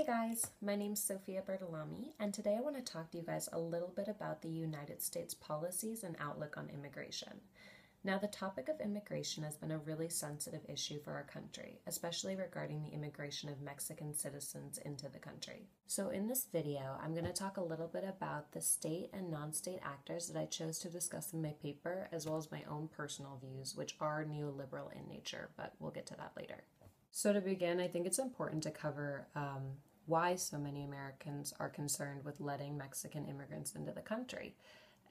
Hey guys, my name's Sophia Bertolami, and today I want to talk to you guys a little bit about the United States policies and outlook on immigration. Now, the topic of immigration has been a really sensitive issue for our country, especially regarding the immigration of Mexican citizens into the country. So in this video, I'm going to talk a little bit about the state and non-state actors that I chose to discuss in my paper, as well as my own personal views, which are neoliberal in nature, but we'll get to that later. So to begin, I think it's important to cover why so many Americans are concerned with letting Mexican immigrants into the country.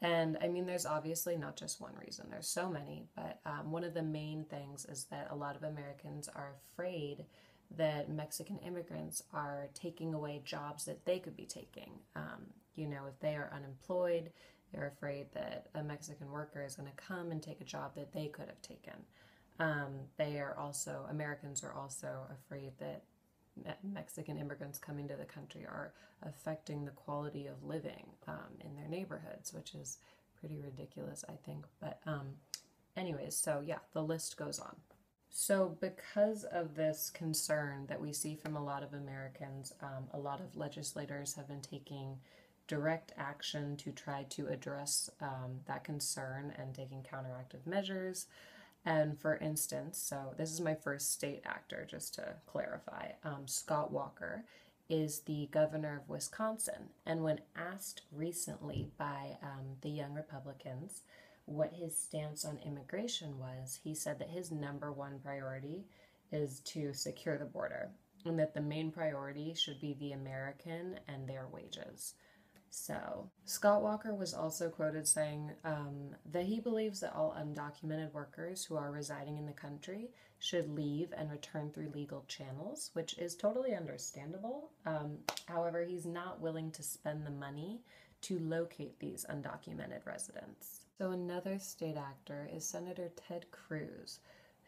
And I mean, there's obviously not just one reason, there's so many, but one of the main things is that a lot of Americans are afraid that Mexican immigrants are taking away jobs that they could be taking. If they are unemployed, they're afraid that a Mexican worker is going to come and take a job that they could have taken. Americans are also afraid that Mexican immigrants coming to the country are affecting the quality of living in their neighborhoods, which is pretty ridiculous, I think. But anyways, so yeah, the list goes on. So because of this concern that we see from a lot of Americans, a lot of legislators have been taking direct action to try to address that concern and taking counteractive measures. And for instance, so this is my first state actor, just to clarify, Scott Walker is the governor of Wisconsin. And when asked recently by the Young Republicans what his stance on immigration was, he said that his number one priority is to secure the border, and that the main priority should be the American and their wages. So, Scott Walker was also quoted saying that he believes that all undocumented workers who are residing in the country should leave and return through legal channels, which is totally understandable. However, he's not willing to spend the money to locate these undocumented residents. So another state actor is Senator Ted Cruz,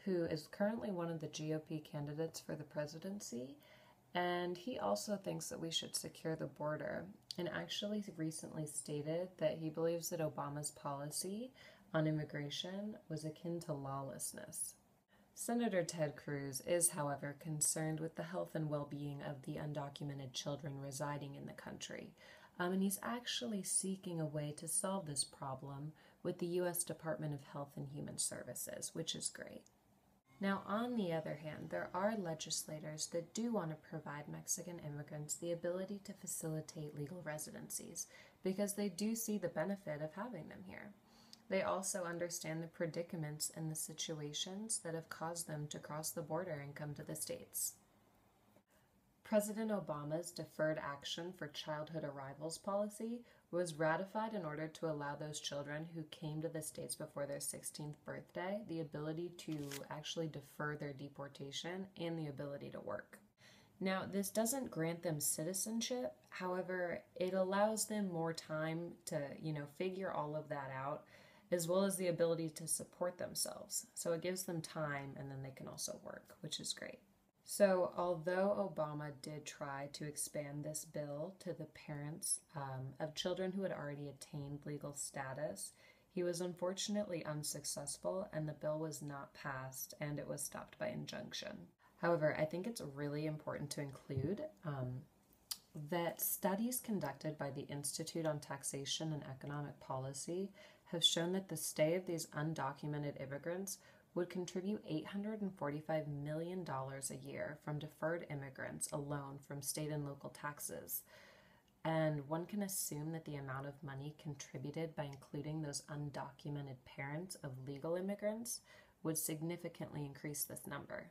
who is currently one of the GOP candidates for the presidency. And he also thinks that we should secure the border, and actually recently stated that he believes that Obama's policy on immigration was akin to lawlessness. Senator Ted Cruz is, however, concerned with the health and well-being of the undocumented children residing in the country, and he's actually seeking a way to solve this problem with the U.S. Department of Health and Human Services, which is great. Now, on the other hand, there are legislators that do want to provide Mexican immigrants the ability to facilitate legal residencies because they do see the benefit of having them here. They also understand the predicaments and the situations that have caused them to cross the border and come to the States. President Obama's Deferred Action for Childhood Arrivals policy was ratified in order to allow those children who came to the States before their 16th birthday the ability to actually defer their deportation and the ability to work. Now, this doesn't grant them citizenship. However, it allows them more time to, figure all of that out, as well as the ability to support themselves. So it gives them time, and then they can also work, which is great. So although Obama did try to expand this bill to the parents of children who had already attained legal status, he was unfortunately unsuccessful, and the bill was not passed, and it was stopped by injunction. However, I think it's really important to include that studies conducted by the Institute on Taxation and Economic Policy have shown that the stay of these undocumented immigrants would contribute $845 million a year from deferred immigrants alone from state and local taxes. And one can assume that the amount of money contributed by including those undocumented parents of legal immigrants would significantly increase this number.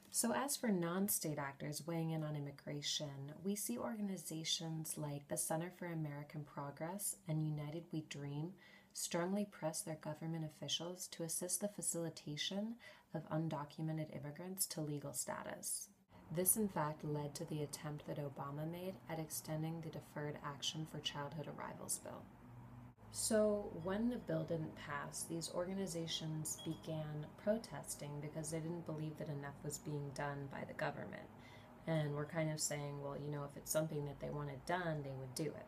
So as for non-state actors weighing in on immigration, we see organizations like the Center for American Progress and United We Dream strongly press their government officials to assist the facilitation of undocumented immigrants to legal status. This, in fact, led to the attempt that Obama made at extending the Deferred Action for Childhood Arrivals bill. So when the bill didn't pass, these organizations began protesting because they didn't believe that enough was being done by the government. And we're kind of saying, well, if it's something that they wanted done, they would do it.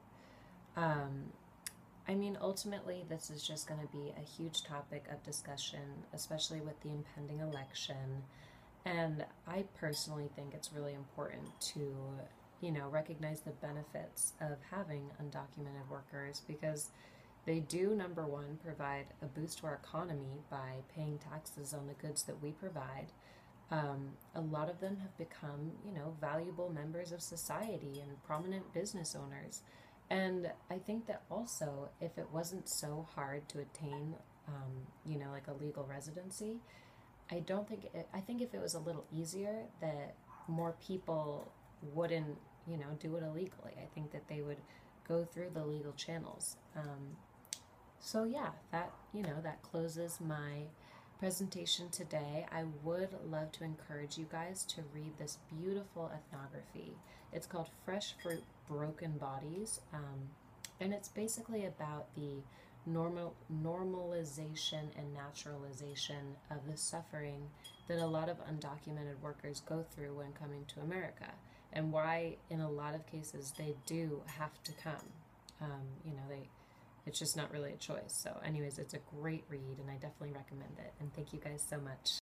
Ultimately, this is just going to be a huge topic of discussion, especially with the impending election. And I personally think it's really important to, recognize the benefits of having undocumented workers, because they do, number one, provide a boost to our economy by paying taxes on the goods that we provide. A lot of them have become, valuable members of society and prominent business owners. And I think that also, if it wasn't so hard to attain, like a legal residency, I think if it was a little easier, that more people wouldn't, do it illegally. I think that they would go through the legal channels. So yeah, that closes my presentation today. I would love to encourage you guys to read this beautiful ethnography. It's called Fresh Fruit, Broken Bodies, and it's basically about the normalization and naturalization of the suffering that a lot of undocumented workers go through when coming to America, and why in a lot of cases they do have to come. It's just not really a choice. So anyways, it's a great read, and I definitely recommend it. And thank you guys so much.